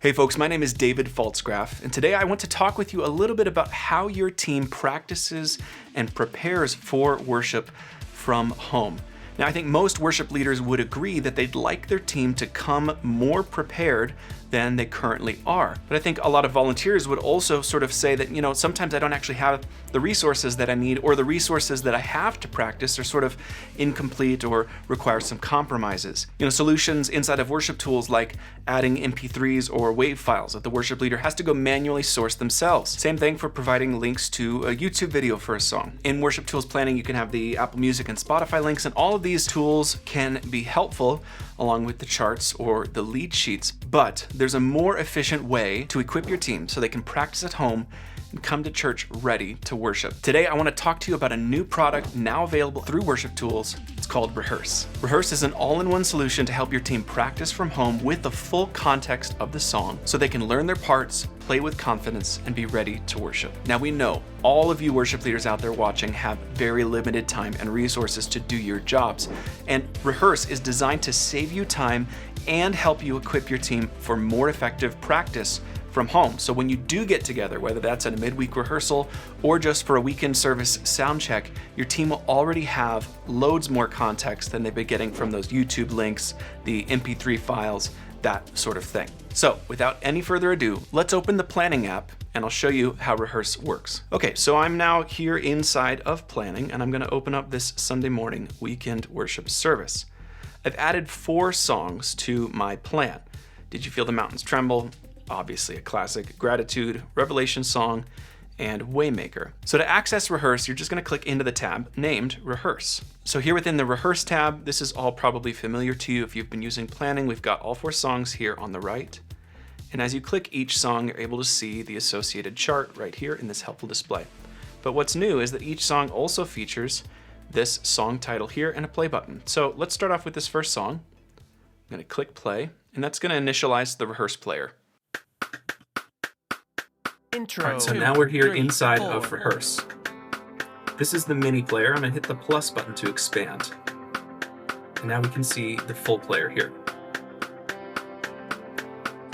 Hey folks, my name is David Faltzgraf, and today I want to talk with you a little bit about how your team practices and prepares for worship from home. Now, I think most worship leaders would agree that they'd like their team to come more prepared than they currently are. But I think a lot of volunteers would also sort of say that, sometimes I don't actually have the resources that I need, or the resources that I have to practice are sort of incomplete or require some compromises. Solutions inside of WorshipTools like adding MP3s or WAV files that the worship leader has to go manually source themselves. Same thing for providing links to a YouTube video for a song. In WorshipTools planning, you can have the Apple Music and Spotify links, and all of these tools can be helpful along with the charts or the lead sheets. But there's a more efficient way to equip your team so they can practice at home and come to church ready to worship. Today, I want to talk to you about a new product now available through WorshipTools. It's called Rehearse. Rehearse is an all-in-one solution to help your team practice from home with the full context of the song so they can learn their parts, play with confidence, and be ready to worship. Now, we know all of you worship leaders out there watching have very limited time and resources to do your jobs. And Rehearse is designed to save you time and help you equip your team for more effective practice from home. So when you do get together, whether that's at a midweek rehearsal or just for a weekend service sound check, your team will already have loads more context than they've been getting from those YouTube links, the MP3 files, that sort of thing. So without any further ado, let's open the planning app and I'll show you how Rehearse works. Okay, so I'm now here inside of planning and I'm gonna open up this Sunday morning weekend worship service. I've added 4 songs to my plan. Did You Feel the Mountains Tremble? Obviously a classic, Gratitude, Revelation Song, and Waymaker. So to access Rehearse, you're just gonna click into the tab named Rehearse. So here within the Rehearse tab, this is all probably familiar to you if you've been using planning. We've got all 4 songs here on the right. And as you click each song, you're able to see the associated chart right here in this helpful display. But what's new is that each song also features this song title here and a play button. So let's start off with this first song. I'm gonna click play, and that's gonna initialize the Rehearse player. Intro. All right, so now we're here inside of Rehearse. This is the mini player. I'm gonna hit the plus button to expand. And now we can see the full player here.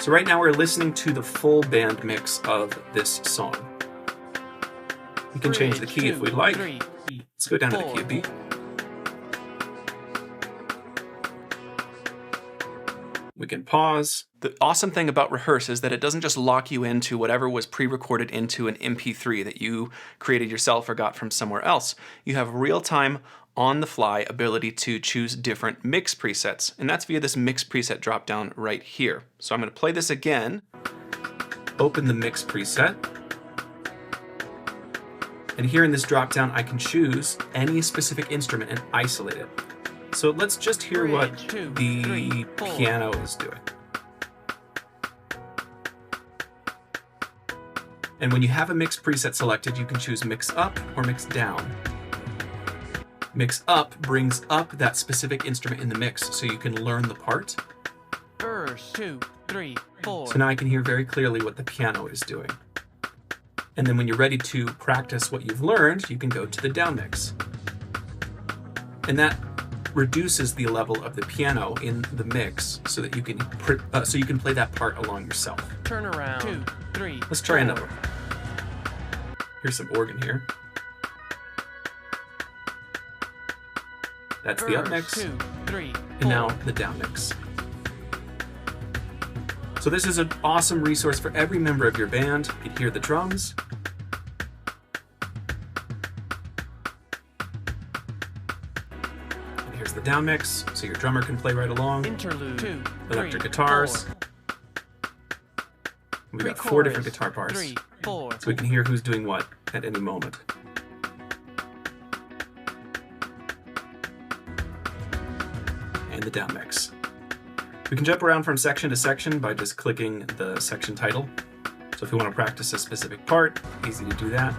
So right now we're listening to the full band mix of this song. We can change the key if we'd like. Let's go down to the key of B. We can pause. The awesome thing about Rehearse is that it doesn't just lock you into whatever was pre-recorded into an MP3 that you created yourself or got from somewhere else. You have real-time, on-the-fly ability to choose different mix presets, and that's via this mix preset drop-down right here. So I'm gonna play this again, open the mix preset, and here in this drop-down, I can choose any specific instrument and isolate it. So let's just hear what the piano is doing. And when you have a mix preset selected, you can choose mix up or mix down. Mix up brings up that specific instrument in the mix so you can learn the part. Verse 2, 3, 4. So now I can hear very clearly what the piano is doing. And then when you're ready to practice what you've learned, you can go to the down mix. And that reduces the level of the piano in the mix so that you can play that part along yourself. Turn around. 2, 3. Let's try another one. Here's some organ here. That's the up mix. 2, 3, 4. And now the down mix. So this is an awesome resource for every member of your band. You can hear the drums. Here's the down mix, so your drummer can play right along. Interlude. 2, Electric 3, guitars. 4. We've got 4 different guitar parts. 3, 4. So we can hear who's doing what at any moment. And the down mix. We can jump around from section to section by just clicking the section title. So if you want to practice a specific part, easy to do that.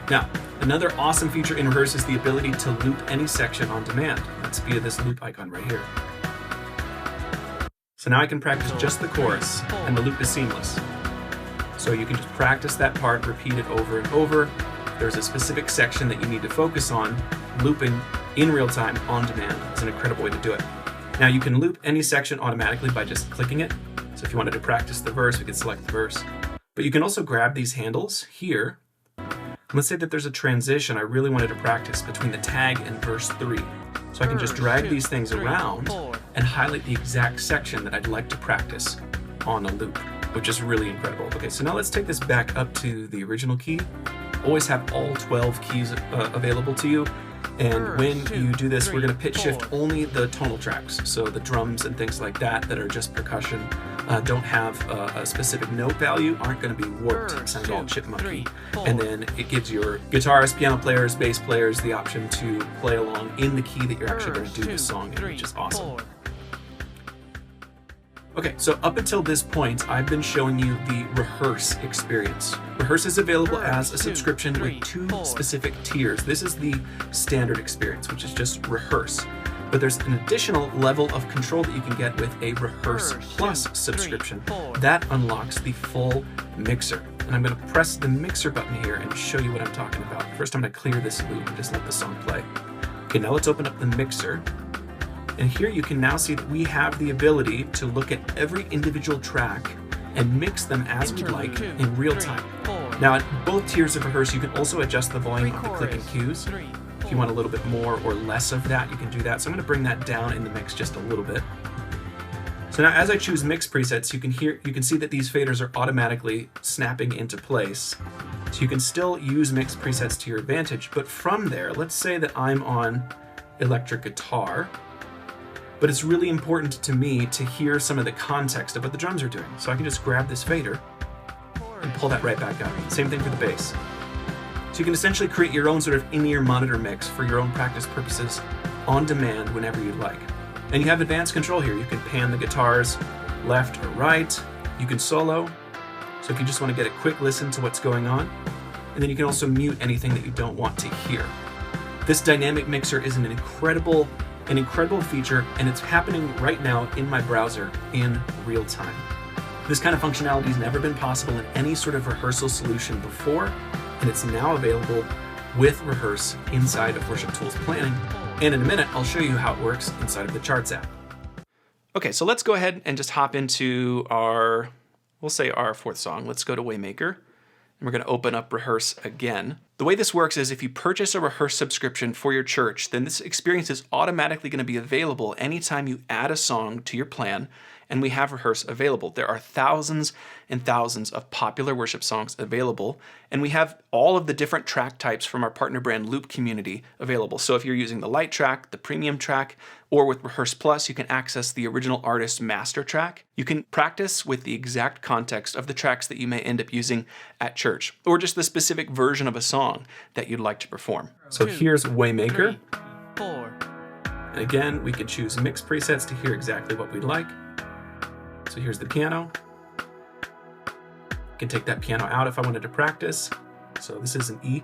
Now, another awesome feature in Rehearse is the ability to loop any section on demand. That's via this loop icon right here. So now I can practice just the chorus, and the loop is seamless. So you can just practice that part, repeat it over and over. If there's a specific section that you need to focus on, looping in real time on demand is an incredible way to do it. Now you can loop any section automatically by just clicking it. So if you wanted to practice the verse, we could select the verse. But you can also grab these handles here. Let's say that there's a transition I really wanted to practice between the tag and verse 3. So I can just drag these things around and highlight the exact section that I'd like to practice on a loop, which is really incredible. Okay, so now let's take this back up to the original key. Always have all 12 keys available to you. And when you do this, we're going to pitch shift only the tonal tracks. So the drums and things like that are just percussion, don't have a specific note value, aren't going to be warped. It sounds all chipmunky. And then it gives your guitarists, piano players, bass players the option to play along in the key that you're actually going to do the song in, which is awesome. Okay, so up until this point, I've been showing you the Rehearse experience. Rehearse is available as a subscription with 2 specific tiers. This is the standard experience, which is just Rehearse. But there's an additional level of control that you can get with a Rehearse Plus subscription. That unlocks the full mixer. And I'm going to press the mixer button here and show you what I'm talking about. First, I'm going to clear this loop and just let the song play. Okay, now let's open up the mixer. And here you can now see that we have the ability to look at every individual track and mix them as we'd like in real time. Now at both tiers of Rehearse, you can also adjust the volume of the click and cues. If you want a little bit more or less of that, you can do that. So I'm going to bring that down in the mix just a little bit. So now as I choose mix presets, you can see that these faders are automatically snapping into place. So you can still use mix presets to your advantage, but from there, let's say that I'm on electric guitar. But it's really important to me to hear some of the context of what the drums are doing. So I can just grab this fader and pull that right back up. Same thing for the bass. So you can essentially create your own sort of in-ear monitor mix for your own practice purposes on demand whenever you'd like. And you have advanced control here. You can pan the guitars left or right. You can solo. So if you just want to get a quick listen to what's going on. And then you can also mute anything that you don't want to hear. This dynamic mixer is an incredible feature, and it's happening right now in my browser in real time. This kind of functionality has never been possible in any sort of rehearsal solution before, and it's now available with Rehearse inside of WorshipTools Planning. And in a minute, I'll show you how it works inside of the Charts app. Okay, so let's go ahead and just hop into our 4th song. Let's go to Waymaker. And we're going to open up Rehearse again. The way this works is if you purchase a Rehearse subscription for your church, then this experience is automatically going to be available anytime you add a song to your plan, and we have Rehearse available. There are thousands and thousands of popular worship songs available, and we have all of the different track types from our partner brand Loop community available. So if you're using the light track, the premium track, or with Rehearse Plus, you can access the original artist's master track. You can practice with the exact context of the tracks that you may end up using at church, or just the specific version of a song that you'd like to perform. So here's Waymaker. 3, 4. And again, we can choose mix presets to hear exactly what we'd like. So here's the piano. I can take that piano out if I wanted to practice. So this is an E.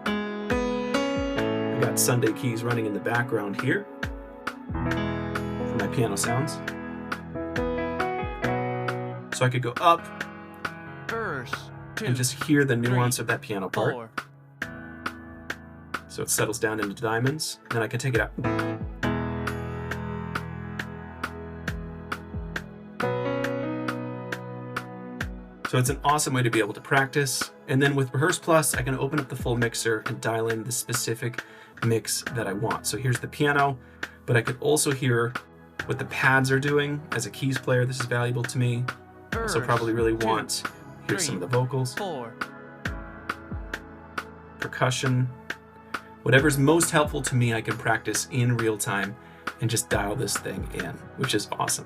I got Sunday keys running in the background here for my piano sounds. So I could go up Verse 2, and just hear the nuance of that piano part. 4. So it settles down into diamonds. Then I can take it out. So it's an awesome way to be able to practice. And then with Rehearse Plus, I can open up the full mixer and dial in the specific mix that I want. So here's the piano, but I could also hear what the pads are doing. As a keys player, this is valuable to me. Also probably really want to hear some of the vocals. 4. Percussion. Whatever's most helpful to me, I can practice in real time and just dial this thing in, which is awesome.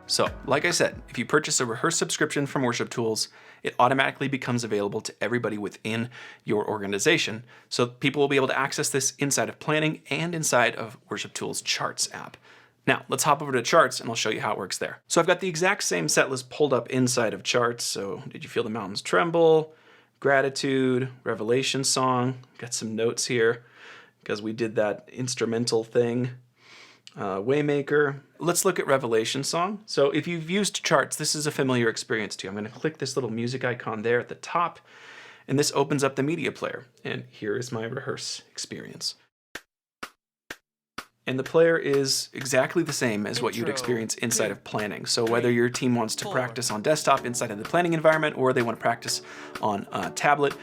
So, like I said, if you purchase a Rehearse subscription from WorshipTools, it automatically becomes available to everybody within your organization. So people will be able to access this inside of Planning and inside of WorshipTools Charts app. Now, let's hop over to Charts and I'll show you how it works there. So I've got the exact same set list pulled up inside of Charts. So Did You Feel the Mountains Tremble? Gratitude, Revelation Song. Got some notes here because we did that instrumental thing. Waymaker. Let's look at Revelation Song. So if you've used Charts, this is a familiar experience to you. I'm going to click this little music icon there at the top, and this opens up the media player. And here is my Rehearse experience. And the player is exactly the same as what you'd Intro. experience inside 2, of planning. So whether your team wants to 4. practice on desktop inside of the planning environment, or they want to practice on tablet,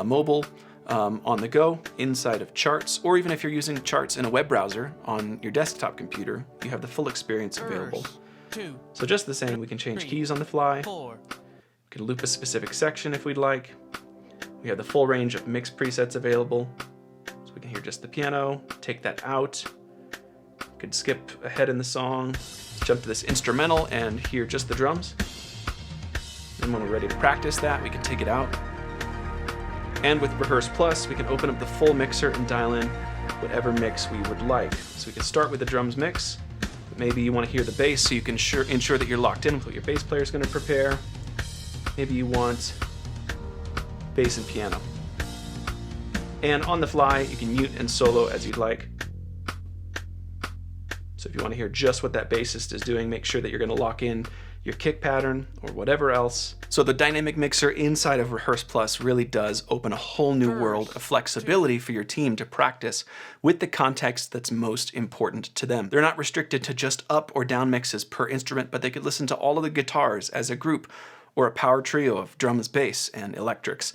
mobile, on the go, inside of charts, or even if you're using charts in a web browser on your desktop computer, you have the full experience available. Rehearse. 2, So just the same, we can change 3, keys on the fly. 4. We can loop a specific section if we'd like. We have the full range of mix presets available. So we can hear just the piano, take that out. We could skip ahead in the song, jump to this instrumental and hear just the drums. And when we're ready to practice that, we can take it out. And with Rehearse Plus, we can open up the full mixer and dial in whatever mix we would like. So we can start with the drums mix. Maybe you want to hear the bass, so you can ensure that you're locked in with what your bass player is going to prepare. Maybe you want bass and piano. And on the fly, you can mute and solo as you'd like. So if you want to hear just what that bassist is doing, make sure that you're going to lock in your kick pattern or whatever else. So the dynamic mixer inside of Rehearse Plus really does open a whole new world of flexibility for your team to practice with the context that's most important to them. They're not restricted to just up or down mixes per instrument, but they could listen to all of the guitars as a group, or a power trio of drums, bass, and electrics,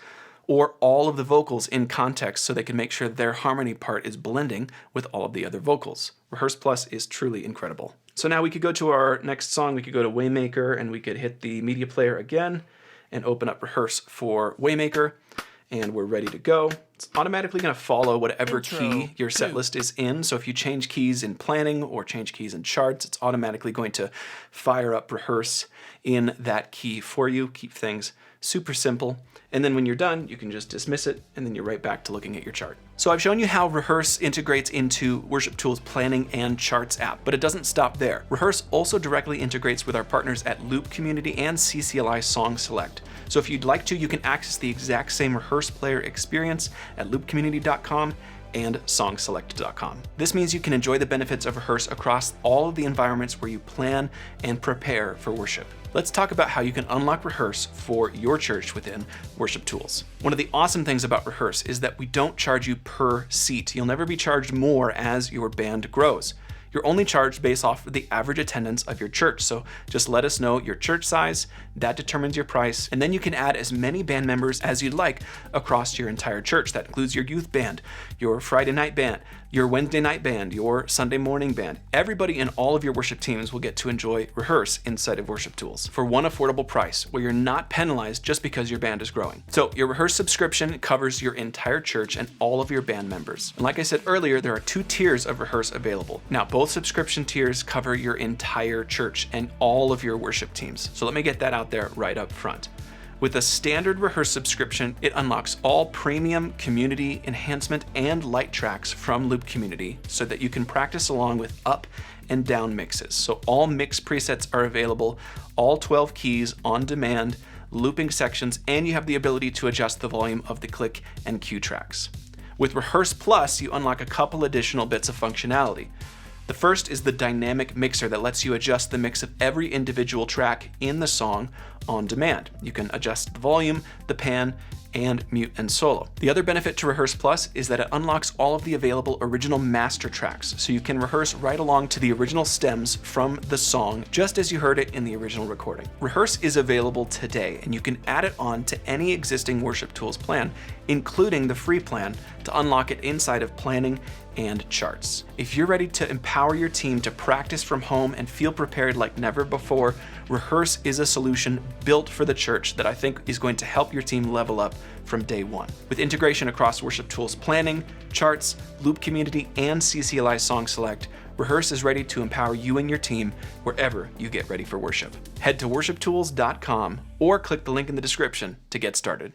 or all of the vocals in context so they can make sure their harmony part is blending with all of the other vocals. Rehearse Plus is truly incredible. So now we could go to our next song. We could go to Waymaker and we could hit the media player again and open up Rehearse for Waymaker, and we're ready to go. It's automatically going to follow whatever Intro. key your set 2. list is in. So if you change keys in planning or change keys in charts, it's automatically going to fire up Rehearse in that key for you. Keep things super simple. And then when you're done, you can just dismiss it, and then you're right back to looking at your chart. So I've shown you how Rehearse integrates into WorshipTools Planning and Charts app, but it doesn't stop there. Rehearse also directly integrates with our partners at Loop Community and CCLI SongSelect. So if you'd like to, you can access the exact same Rehearse player experience at loopcommunity.com and songselect.com. This means you can enjoy the benefits of Rehearse across all of the environments where you plan and prepare for worship. Let's talk about how you can unlock Rehearse for your church within WorshipTools. One of the awesome things about Rehearse is that we don't charge you per seat. You'll never be charged more as your band grows. You're only charged based off of the average attendance of your church. So just let us know your church size, that determines your price, and then you can add as many band members as you'd like across your entire church. That includes your youth band, your Friday night band, your Wednesday night band, your Sunday morning band. Everybody in all of your worship teams will get to enjoy Rehearse inside of WorshipTools for one affordable price, where you're not penalized just because your band is growing. So your Rehearse subscription covers your entire church and all of your band members. And like I said earlier, there are 2 tiers of Rehearse available. Now, both subscription tiers cover your entire church and all of your worship teams. So let me get that out there right up front. With a standard Rehearse subscription, it unlocks all premium community enhancement and light tracks from Loop Community so that you can practice along with up and down mixes. So all mix presets are available, all 12 keys on demand, looping sections, and you have the ability to adjust the volume of the click and cue tracks. With Rehearse Plus, you unlock a couple additional bits of functionality. The first is the dynamic mixer that lets you adjust the mix of every individual track in the song on demand. You can adjust the volume, the pan, and mute and solo. The other benefit to Rehearse Plus is that it unlocks all of the available original master tracks, so you can rehearse right along to the original stems from the song, just as you heard it in the original recording. Rehearse is available today, and you can add it on to any existing WorshipTools plan, including the free plan, to unlock it inside of Planning and Charts. If you're ready to empower your team to practice from home and feel prepared like never before, Rehearse is a solution built for the church that I think is going to help your team level up from day one. With integration across WorshipTools Planning, Charts, Loop Community, and CCLI SongSelect, Rehearse is ready to empower you and your team wherever you get ready for worship. Head to worshiptools.com or click the link in the description to get started.